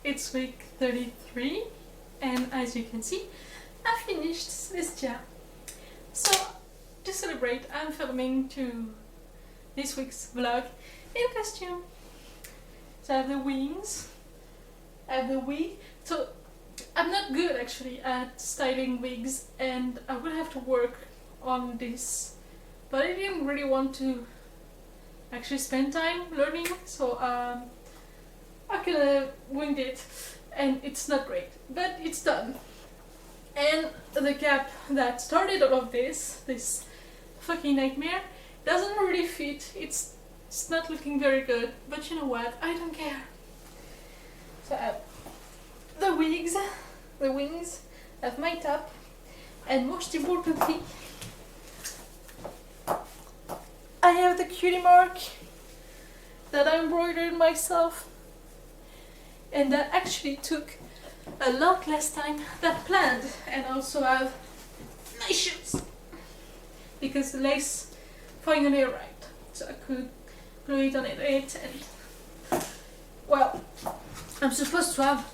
it's week 33, and as you can see, I finished Celestia. So, to celebrate, I'm filming to this week's vlog in costume. So I have the wings, I have the wig. So I'm not good actually at styling wigs, and I will have to work on this, but I didn't really want to actually spend time learning, so I could have winged it, and it's not great, but it's done. And the cap that started all of this fucking nightmare, doesn't really fit. It's not looking very good, but you know what? I don't care. So I have the wigs, the wings, I have my top, and most importantly, I have the cutie mark that I embroidered myself, and that actually took a lot less time than planned. And also I have my shoes because the lace finally arrived, so I could glue it on it. And well, I'm supposed to have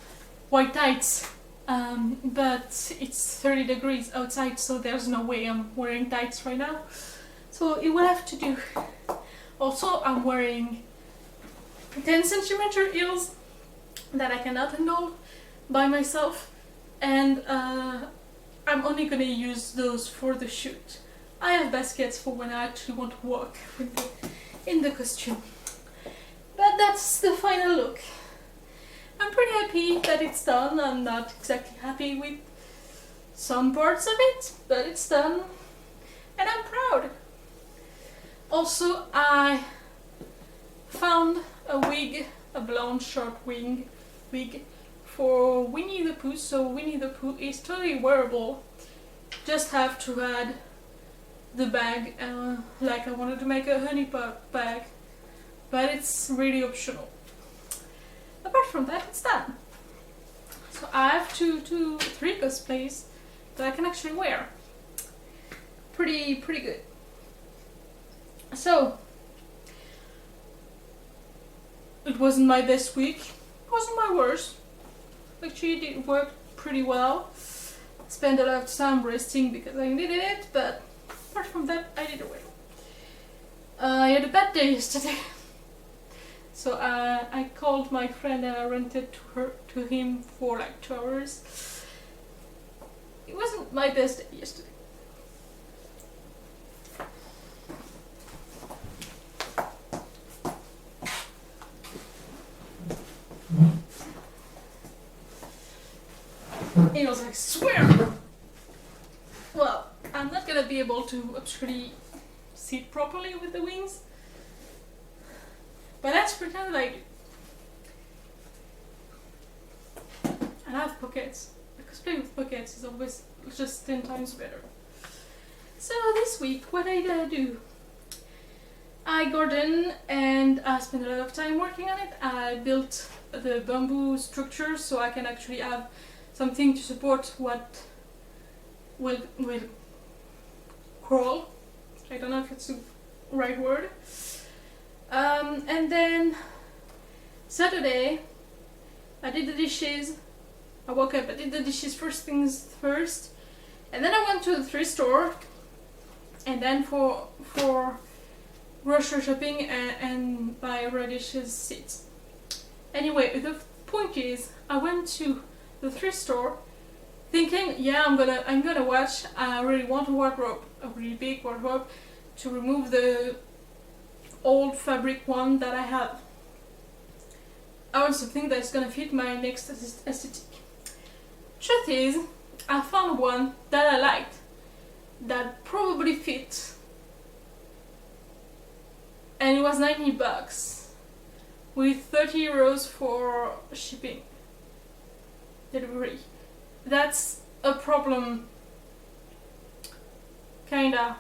white tights, but it's 30 degrees outside, so there's no way I'm wearing tights right now, so it will have to do. Also, I'm wearing 10 centimeter heels that I cannot handle by myself, and I'm only gonna use those for the shoot. I have baskets for when I actually want to walk in the costume. But that's the final look. I'm pretty happy that it's done. I'm not exactly happy with some parts of it, but it's done, and I'm proud. Also, I found a wig, a blonde short wig for Winnie the Pooh, so Winnie the Pooh is totally wearable. Just have to add the bag, like I wanted to make a honey pot bag, but it's really optional. Apart from that, it's done. So I have three cosplays that I can actually wear. Pretty good. So it wasn't my best week. It wasn't my worst. Actually, it worked pretty well. Spent a lot of time resting because I needed it, but apart from that, I did well. I had a bad day yesterday, so I called my friend and I rented to him for like 2 hours. It wasn't my best day yesterday. He was like, swear! Well, I'm not gonna be able to actually sit properly with the wings, but let's pretend I do. And I have pockets, because playing with pockets is always just 10 times better. So this week, what did I do? I gardened and I spent a lot of time working on it. I built the bamboo structure so I can actually have something to support what will crawl. I don't know if it's the right word. And then Saturday I did the dishes. I woke up, I did the dishes first things first, and then I went to the thrift store, and then for grocery shopping and buy radishes seeds. Anyway, the point is, I went to the thrift store thinking, yeah, I'm gonna watch. I really want a wardrobe, a really big wardrobe, to remove the old fabric one that I have. I want something that's gonna fit my next aesthetic. Truth is, I found one that I liked, that probably fit, and it was 90 bucks with 30 euros for shipping, delivery. That's a problem, kinda,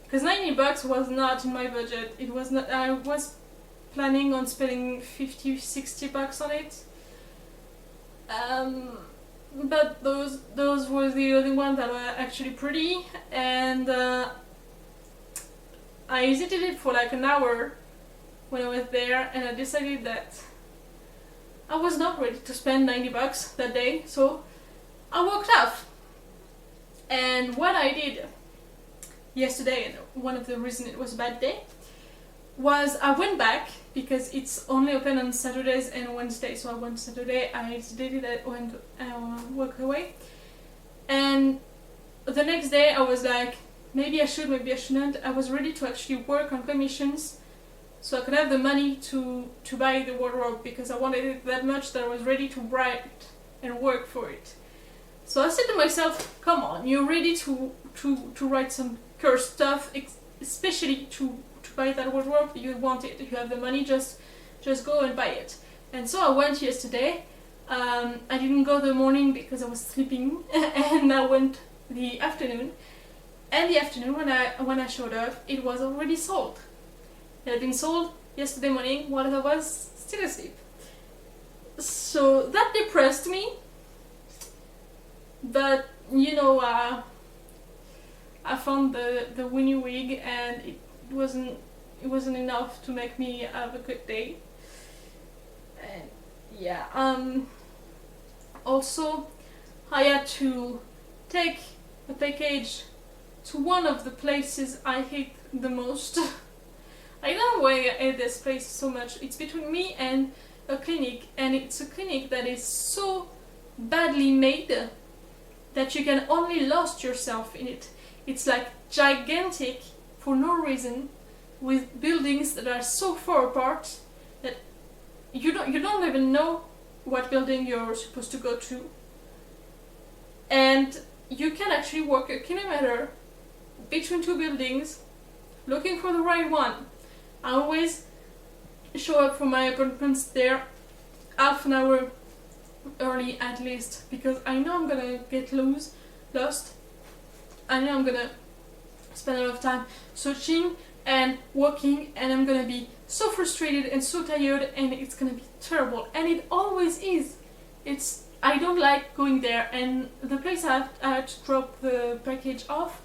because 90 bucks was not in my budget. It was not. I was planning on spending 50-60 bucks on it, but those were the only ones that were actually pretty, and I hesitated for like an hour when I was there, and I decided that I was not ready to spend 90 bucks that day, so I walked off. And what I did yesterday, and one of the reasons it was a bad day, was I went back because it's only open on Saturdays and Wednesdays. So I went Saturday, I did it, I went walk away. And the next day I was like, maybe I should, maybe I shouldn't. I was ready to actually work on commissions so I could have the money to buy the wardrobe, because I wanted it that much that I was ready to write and work for it. So I said to myself, come on, you're ready to write some cursed stuff, especially to buy that wardrobe. You want it, you have the money, just go and buy it. And so I went yesterday. I didn't go the morning because I was sleeping, and I went the afternoon. And the afternoon, when I showed up, it was already sold. It had been sold yesterday morning while I was still asleep. So that depressed me. But you know, I found the Winnie wig, and it wasn't enough to make me have a good day. And yeah, also I had to take a package to one of the places I hate the most. I don't know why I hate this place so much. It's between me and a clinic, and it's a clinic that is so badly made that you can only lost yourself in it. It's like gigantic for no reason, with buildings that are so far apart that you don't even know what building you're supposed to go to. And you can actually walk a kilometer between two buildings looking for the right one. I always show up for my appointments there half an hour early at least, because I know I'm gonna get lost. I know I'm gonna spend a lot of time searching and walking, and I'm gonna be so frustrated and so tired, and it's gonna be terrible. And it always is. I don't like going there, and the place I had to drop the package off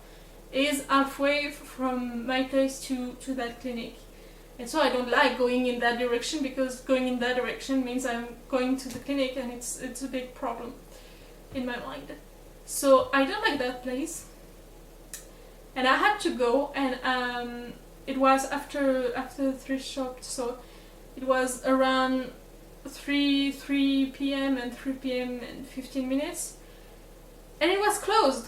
is halfway from my place to that clinic. And so I don't like going in that direction, because going in that direction means I'm going to the clinic, and it's a big problem in my mind. So I don't like that place. And I had to go, and it was after the thrift shop, so it was around 3 p.m. and 3 p.m. and 15 minutes, and it was closed.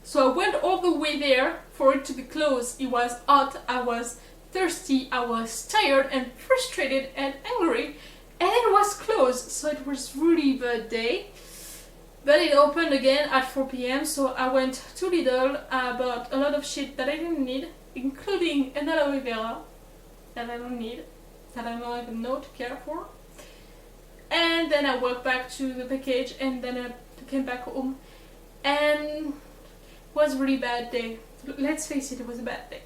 So I went all the way there for it to be closed. It was hot, I was thirsty, I was tired and frustrated and angry, and it was closed. So it was really bad day. But it opened again at 4 p.m. so I went to Lidl, bought a lot of shit that I didn't need, including an aloe vera that I don't need, that I don't even know to care for. And then I walked back to the package, and then I came back home, and it was a really bad day. Let's face it, it was a bad day.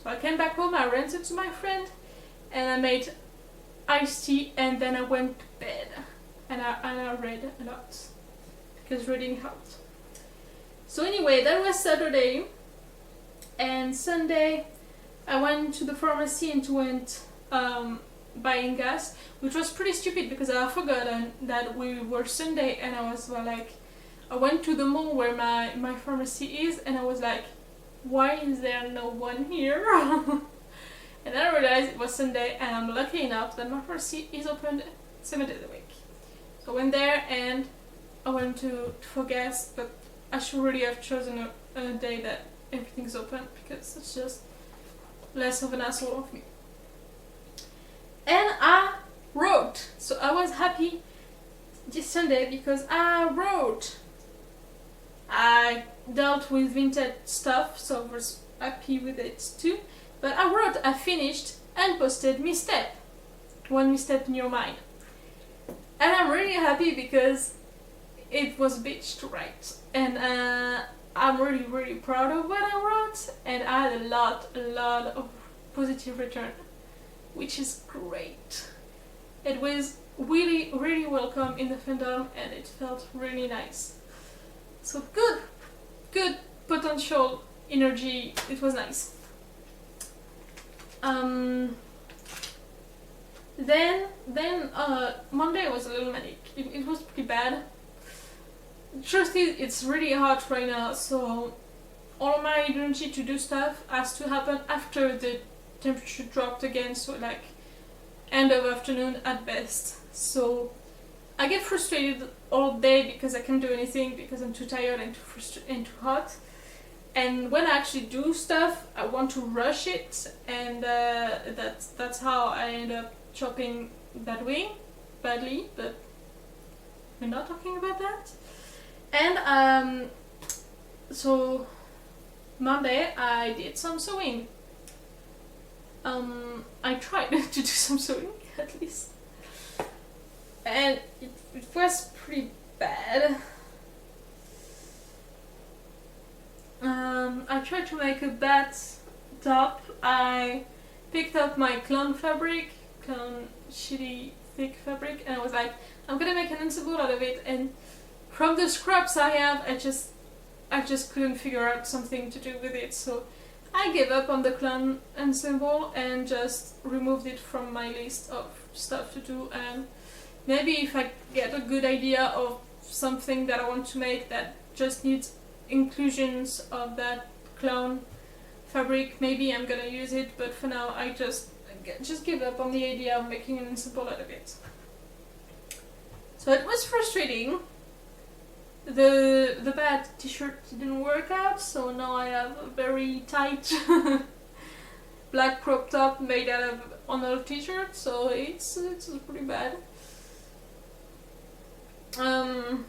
So I came back home, I rented to my friend, and I made iced tea, and then I went to bed. And I read a lot, because reading helped. So anyway, that was Saturday. And Sunday I went to the pharmacy and went buying gas, which was pretty stupid because I forgot that we were Sunday, and I was like, I went to the mall where my pharmacy is, and I was like, why is there no one here? And then I realized it was Sunday, and I'm lucky enough that my pharmacy is open 7 days a week. I went there and I went for gas, but I should really have chosen a day that everything's open, because it's just less of an asshole of me. And I wrote, so I was happy this Sunday because I wrote. I dealt with vintage stuff, so I was happy with it too. But I wrote, I finished and posted misstep. One misstep in your mind. And I'm really happy because it was a bitch to write, and I'm really, really proud of what I wrote, and I had a lot of positive return, which is great. It was really, really welcome in the fandom, and it felt really nice. So good potential energy. It was nice. Then then Monday was a little manic. It was pretty bad. Truth is, it's really hot right now, so all of my energy to do stuff has to happen after the temperature dropped again, so like end of afternoon at best. So I get frustrated all day because I can't do anything because I'm too tired and too hot. And when I actually do stuff, I want to rush it, and that's how I end up chopping that wing badly. But we're not talking about that. And so Monday I did some sewing. I tried to do some sewing at least, and it was pretty bad. I tried to make a bat top. I picked up my clown shitty thick fabric, and I was like, I'm gonna make an ensemble out of it, and from the scraps I have, I just couldn't figure out something to do with it, so I gave up on the clown ensemble and just removed it from my list of stuff to do. And maybe if I get a good idea of something that I want to make that just needs inclusions of that clown fabric, maybe I'm gonna use it, but for now I just give up on the idea of making an ensemble out of it. So it was frustrating. The bad t-shirt didn't work out, so now I have a very tight black crop top made out of another t-shirt, so it's pretty bad. And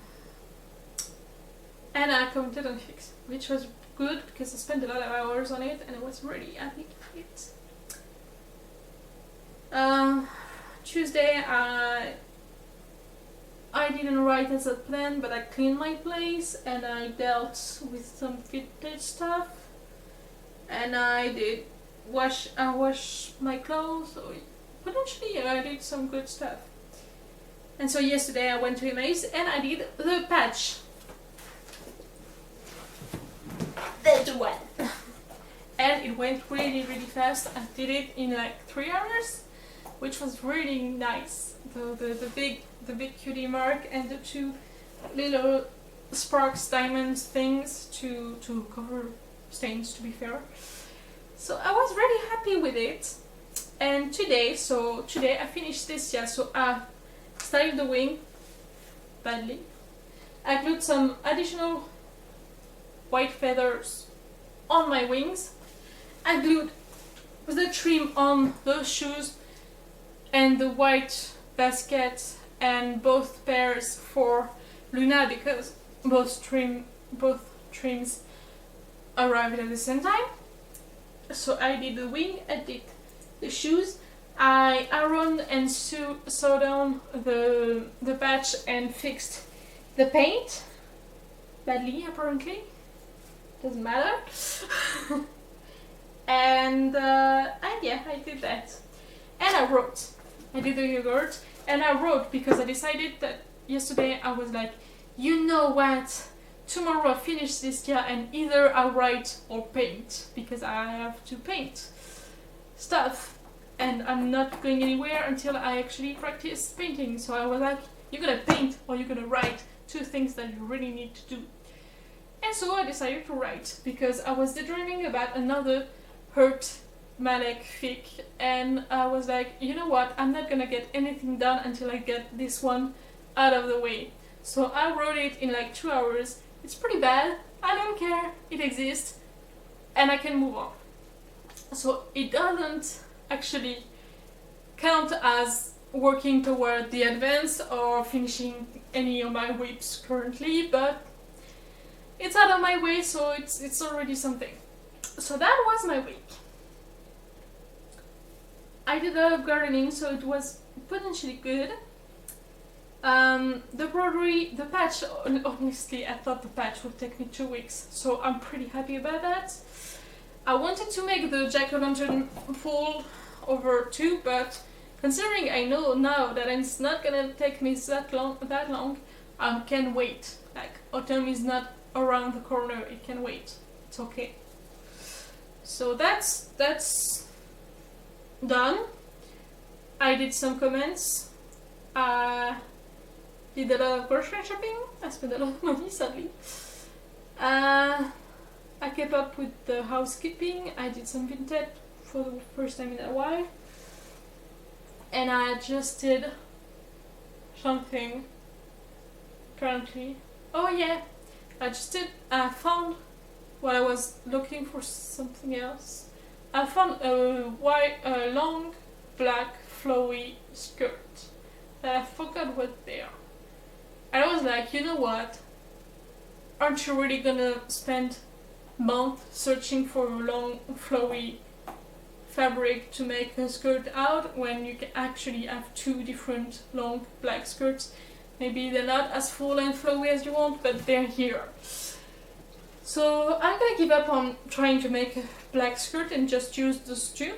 I commented on Fix, which was good because I spent a lot of hours on it and I was really happy with it. Tuesday I didn't write as a plan, but I cleaned my place and I dealt with some vintage stuff, and I washed my clothes, so potentially I did some good stuff. And so yesterday I went to Emails and I did the patch. That one. And it went really fast. I did it in like 3 hours, which was really nice. The big cutie mark and the 2 little sparks diamonds things to cover stains, to be fair. So I was really happy with it. And today I finished this, yeah, so I styled the wing badly. I glued some additional white feathers on my wings. I glued the trim on those shoes and the white basket and both pairs for Luna because both trims arrived at the same time. So I did the wing, I did the shoes, I ironed and sewed on the patch and fixed the paint badly, apparently. Doesn't matter. and yeah, I did that. And I wrote. I did the yogurt and I wrote because I decided that yesterday I was like, you know what? Tomorrow I finish this year and either I write or paint because I have to paint stuff and I'm not going anywhere until I actually practice painting. So I was like, you're gonna paint or you're gonna write, 2 things that you really need to do. And so I decided to write because I was daydreaming about another hurt Malek fic, and I was like, you know what, I'm not gonna get anything done until I get this one out of the way. So I wrote it in like 2 hours. It's pretty bad, I don't care, it exists, and I can move on. So it doesn't actually count as working toward the advance or finishing any of my whips currently, but it's out of my way, so it's already something. So that was my week. I did a lot of gardening, so it was potentially good. The broderie, the patch, honestly, I thought the patch would take me 2 weeks, so I'm pretty happy about that. I wanted to make the jack-o'-lantern fold over too, but considering I know now that it's not gonna take me that long, I can wait. Like, autumn is not around the corner, it can wait. It's okay. So that's done. I did some comments. I did a lot of grocery shopping. I spent a lot of money, sadly. I kept up with the housekeeping. I did some vintage for the first time in a while. And I adjusted something currently. Oh yeah, I found while I was looking for something else. I found a long black flowy skirt that I forgot what they are. And I was like, you know what? Aren't you really gonna spend months searching for a long flowy fabric to make a skirt out when you can actually have two different long black skirts? Maybe they're not as full and flowy as you want, but they're here. So I'm gonna give up on trying to make a black skirt and just use those two.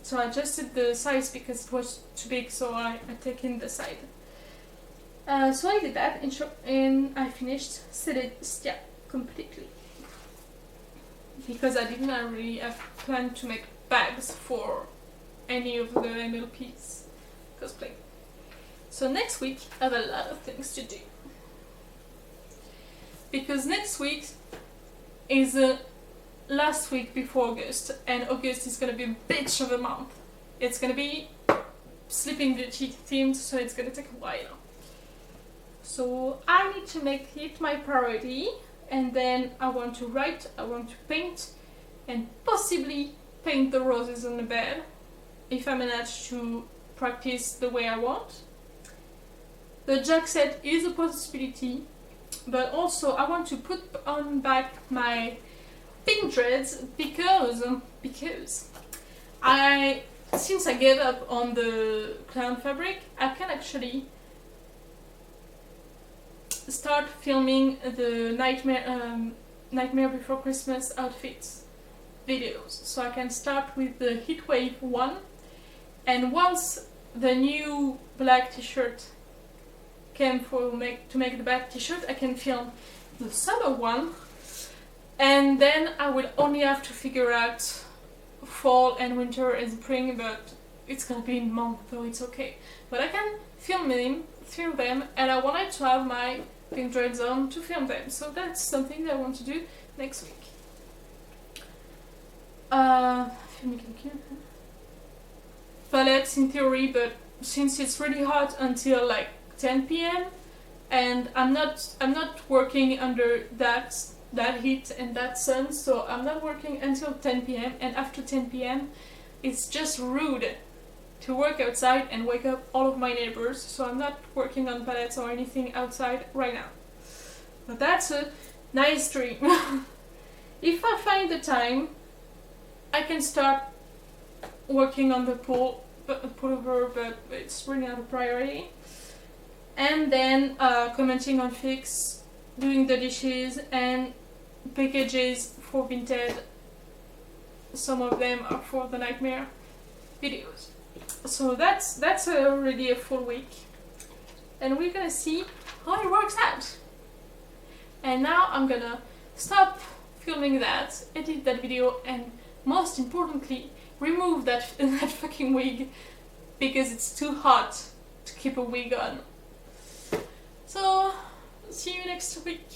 So I adjusted the size because it was too big, so I take in the side. So I did that and I finished Celestia completely. Because I didn't really have planned to make bags for any of the MLPs cosplay. So next week I have a lot of things to do. Because next week is the last week before August, and August is gonna be a bitch of a month. It's gonna be Sleeping Beauty themed, so it's gonna take a while. So I need to make it my priority, and then I want to write, I want to paint, and possibly paint the roses on the bed, if I manage to practice the way I want. The jack set is a possibility, but also I want to put on back my pink dreads because since I gave up on the clown fabric, I can actually start filming the Nightmare Before Christmas outfits videos. So I can start with the Heatwave one, and once the new black t-shirt came to make the black t-shirt, I can film the summer one, and then I will only have to figure out fall and winter and spring, but it's gonna be in a month, so it's okay. But I can film them, and I wanted to have my pink dreads on to film them, so that's something that I want to do next week. Palettes in theory, but since it's really hot until like 10 p.m. and I'm not working under that heat and that sun, so I'm not working until 10 p.m. and after 10 p.m. it's just rude to work outside and wake up all of my neighbors, so I'm not working on palettes or anything outside right now. But that's a nice dream. If I find the time, I can start working on the pullover, but it's really not a priority. And then commenting on fics, doing the dishes and packages for Vinted. Some of them are for the Nightmare videos. So that's already a full week, and we're gonna see how it works out. And now I'm gonna stop filming that, edit that video, and most importantly remove that fucking wig, because it's too hot to keep a wig on. So see you next week.